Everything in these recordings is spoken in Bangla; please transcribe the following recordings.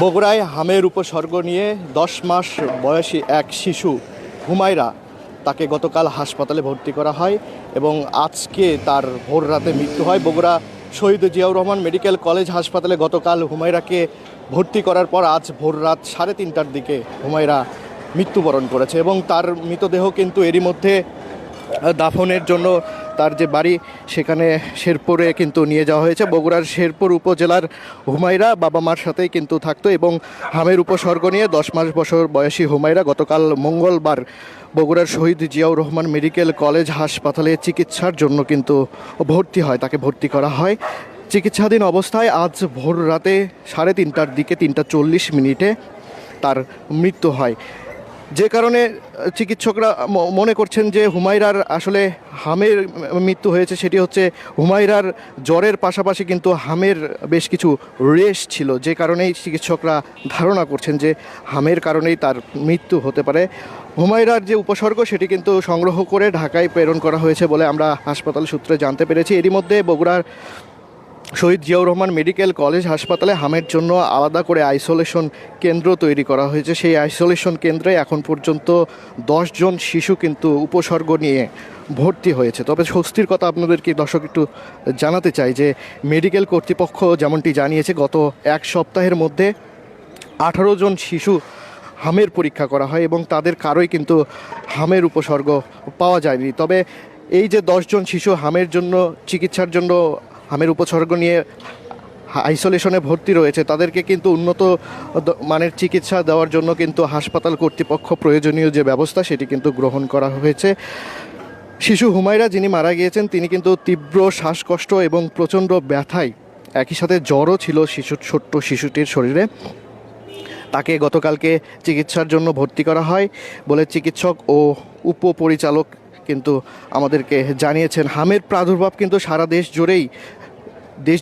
বগুড়ায় হামের উপসর্গ নিয়ে 10 মাস বয়সী এক শিশু হুমায়রা তাকে গতকাল হাসপাতালে ভর্তি করা হয় এবং আজকে তার ভোর রাতে মৃত্যু হয়। বগুড়া শহীদ জিয়াউর রহমান মেডিকেল কলেজ হাসপাতালে গতকাল হুমায়রাকে ভর্তি করার পর আজ ভোর রাত 3:30টার দিকে হুমায়রা মৃত্যুবরণ করেছে এবং তার মৃতদেহ কিন্তু এরই মধ্যে দাফনের জন্য তার যে বাড়ি সেখানে শেরপুরে কিন্তু নিয়ে যাওয়া হয়েছে। বগুড়ার শেরপুর উপজেলার হুমায়রা বাবা মার সাথেই কিন্তু থাকতো এবং হামের উপসর্গ নিয়ে 10 মাস বয়সী হুমায়রা গতকাল মঙ্গলবার বগুড়ার শহীদ জিয়াউর রহমান মেডিকেল কলেজ হাসপাতালে চিকিৎসার জন্য কিন্তু ভর্তি হয়, তাকে ভর্তি করা হয়। চিকিৎসাধীন অবস্থায় আজ ভোর রাতে 3:30টার দিকে 3:40 তার মৃত্যু হয়, যে কারণে চিকিৎসকরা মনে করছেন যে হুমায়রার আসলে হামের মৃত্যু হয়েছে। সেটি হচ্ছে হুমায়রার জ্বরের পাশাপাশি কিন্তু হামের বেশ কিছু রেশ ছিল, যে কারণেই চিকিৎসকরা ধারণা করছেন যে হামের কারণেই তার মৃত্যু হতে পারে। হুমায়রার যে উপসর্গ সেটি কিন্তু সংগ্রহ করে ঢাকায় প্রেরণ করা হয়েছে বলে আমরা হাসপাতাল সূত্রে জানতে পেরেছি। এরই মধ্যে বগুড়ার শহীদ জিয়াউর রহমান মেডিকেল কলেজ হাসপাতালে হামের জন্য আলাদা করে আইসোলেশন কেন্দ্র তৈরি করা হয়েছে। সেই আইসোলেশন কেন্দ্রে এখন পর্যন্ত 10 জন শিশু কিন্তু উপসর্গ নিয়ে ভর্তি হয়েছে। তবে স্বস্তির কথা আপনাদেরকে দর্শক একটু জানাতে চাই যে মেডিকেল কর্তৃপক্ষ যেমনটি জানিয়েছে, গত এক সপ্তাহের মধ্যে 18 জন শিশু হামের পরীক্ষা করা হয় এবং তাদের কারোই কিন্তু হামের উপসর্গ পাওয়া যায়নি। তবে এই যে 10 জন শিশু হামের জন্য চিকিৎসার জন্য হামের উপসর্গ নিয়ে আইসোলেশনে ভর্তি রয়েছে, তাদেরকে কিন্তু উন্নত মানের চিকিৎসা দেওয়ার জন্য কিন্তু হাসপাতাল কর্তৃপক্ষ প্রয়োজনীয় যে ব্যবস্থা সেটি কিন্তু গ্রহণ করা হয়েছে। শিশু হুমায়রা যিনি মারা গিয়েছেন তিনি কিন্তু তীব্র শ্বাসকষ্ট এবং প্রচণ্ড ব্যথায় একই সাথে জ্বরও ছিল ছোট্ট শিশুটির শরীরে। তাকে গতকালকে চিকিৎসার জন্য ভর্তি করা হয় বলে চিকিৎসক ও উপপরিচালক কিন্তু আমাদেরকে জানিয়েছেন। হামের প্রাদুর্ভাব কিন্তু সারা দেশ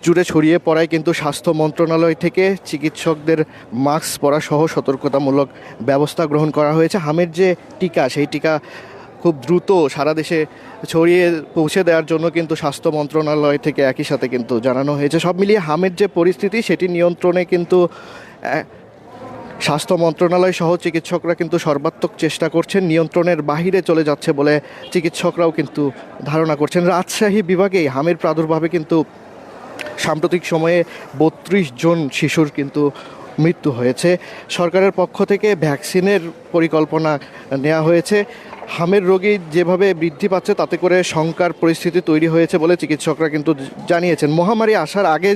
জুড়ে ছড়িয়ে পড়ায় কিন্তু স্বাস্থ্য মন্ত্রণালয় থেকে চিকিৎসকদের মাস্ক পরা সহ সতর্কতামূলক ব্যবস্থা গ্রহণ করা হয়েছে। হামের যে টিকা সেই টিকা খুব দ্রুত সারা দেশে ছড়িয়ে পৌঁছে দেওয়ার জন্য কিন্তু স্বাস্থ্য মন্ত্রণালয় থেকে একই সাথে কিন্তু জানানো হয়েছে। সব মিলিয়ে হামের যে পরিস্থিতি সেটি নিয়ন্ত্রণে কিন্তু স্বাস্থ্য মন্ত্রণালয় সহ চিকিৎসকরা কিন্তু সর্বাত্মক চেষ্টা করছেন। নিয়ন্ত্রণের বাহিরে চলে যাচ্ছে বলে চিকিৎসকরাও কিন্তু ধারণা করছেন। রাজশাহী বিভাগে হামের প্রাদুর্ভাবে কিন্তু সাম্প্রতিক সময়ে 32 জন শিশুর কিন্তু মৃত্যু হয়েছে। সরকারের পক্ষ থেকে ভ্যাকসিনের পরিকল্পনা নেওয়া হয়েছে। হামের রোগী যেভাবে বৃদ্ধি পাচ্ছে তাতে করে শঙ্কার পরিস্থিতি তৈরি হয়েছে বলে চিকিৎসকরা কিন্তু জানিয়েছেন। মহামারী আসার আগে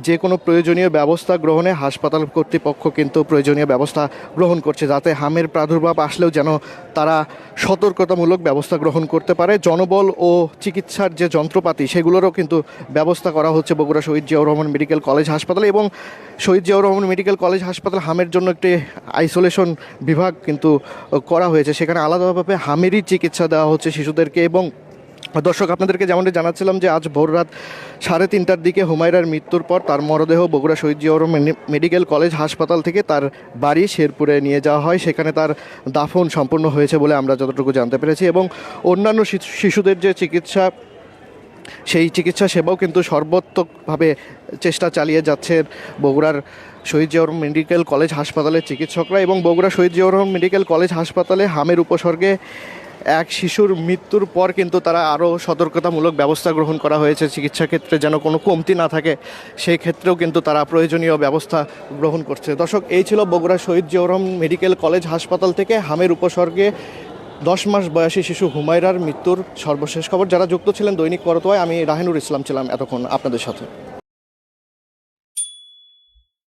যে কোনো প্রয়োজনীয় ব্যবস্থা গ্রহণে হাসপাতাল কর্তৃপক্ষ কিন্তু প্রয়োজনীয় ব্যবস্থা গ্রহণ করছে, যাতে হামের প্রাদুর্ভাব আসলেও যেন তারা সতর্কতামূলক ব্যবস্থা গ্রহণ করতে পারে। জনবল ও চিকিৎসার যে যন্ত্রপাতি সেগুলোরও কিন্তু ব্যবস্থা করা হচ্ছে বগুড়া শহীদ জিয়াউর রহমান মেডিকেল কলেজ হাসপাতালে। এবং শহীদ জিয়াউর রহমান মেডিকেল কলেজ হাসপাতাল হামের জন্য একটি আইসোলেশন বিভাগ কিন্তু করা হয়েছে, সেখানে আলাদাভাবে হামেরই চিকিৎসা দেওয়া হচ্ছে শিশুদেরকে। এবং দর্শক আপনাদেরকে যেমনটি জানাচ্ছিলাম যে আজ ভোর রাত 3:30টার দিকে হুমায়রার মৃত্যুর পর তার মরদেহ বগুড়া শহীদ জিয়াউর রহমান মেডিকেল কলেজ হাসপাতাল থেকে তার বাড়ি শেরপুরে নিয়ে যাওয়া হয়। সেখানে তার দাফন সম্পন্ন হয়েছে বলে আমরা যতটুকু জানতে পেরেছি। এবং অন্যান্য শিশুদের যে চিকিৎসা সেই চিকিৎসা সেবাও কিন্তু সর্বাত্মকভাবে চেষ্টা চালিয়ে যাচ্ছে বগুড়ার শহীদ জিয়াউর রহমান মেডিকেল কলেজ হাসপাতালের চিকিৎসকরা। এবং বগুড়া শহীদ জিয়াউর রহমান মেডিকেল কলেজ হাসপাতালে হামের উপসর্গে এক শিশুর মৃত্যুর পর কিন্তু তারা আরও সতর্কতামূলক ব্যবস্থা গ্রহণ করা হয়েছে। চিকিৎসা ক্ষেত্রে যেন কোনো কমতি না থাকে সেই ক্ষেত্রেও কিন্তু তারা প্রয়োজনীয় ব্যবস্থা গ্রহণ করছে। দর্শক, এই ছিল বগুড়া শহীদ জিয়াউর রহমান মেডিকেল কলেজ হাসপাতাল থেকে হামের উপসর্গে 10 মাস বয়সী শিশু হুমায়রার মৃত্যুর সর্বশেষ খবর। যারা যুক্ত ছিলেন দৈনিক করতোয়ায়, আমি রাহেনুর ইসলাম ছিলাম এতক্ষণ আপনাদের সাথে।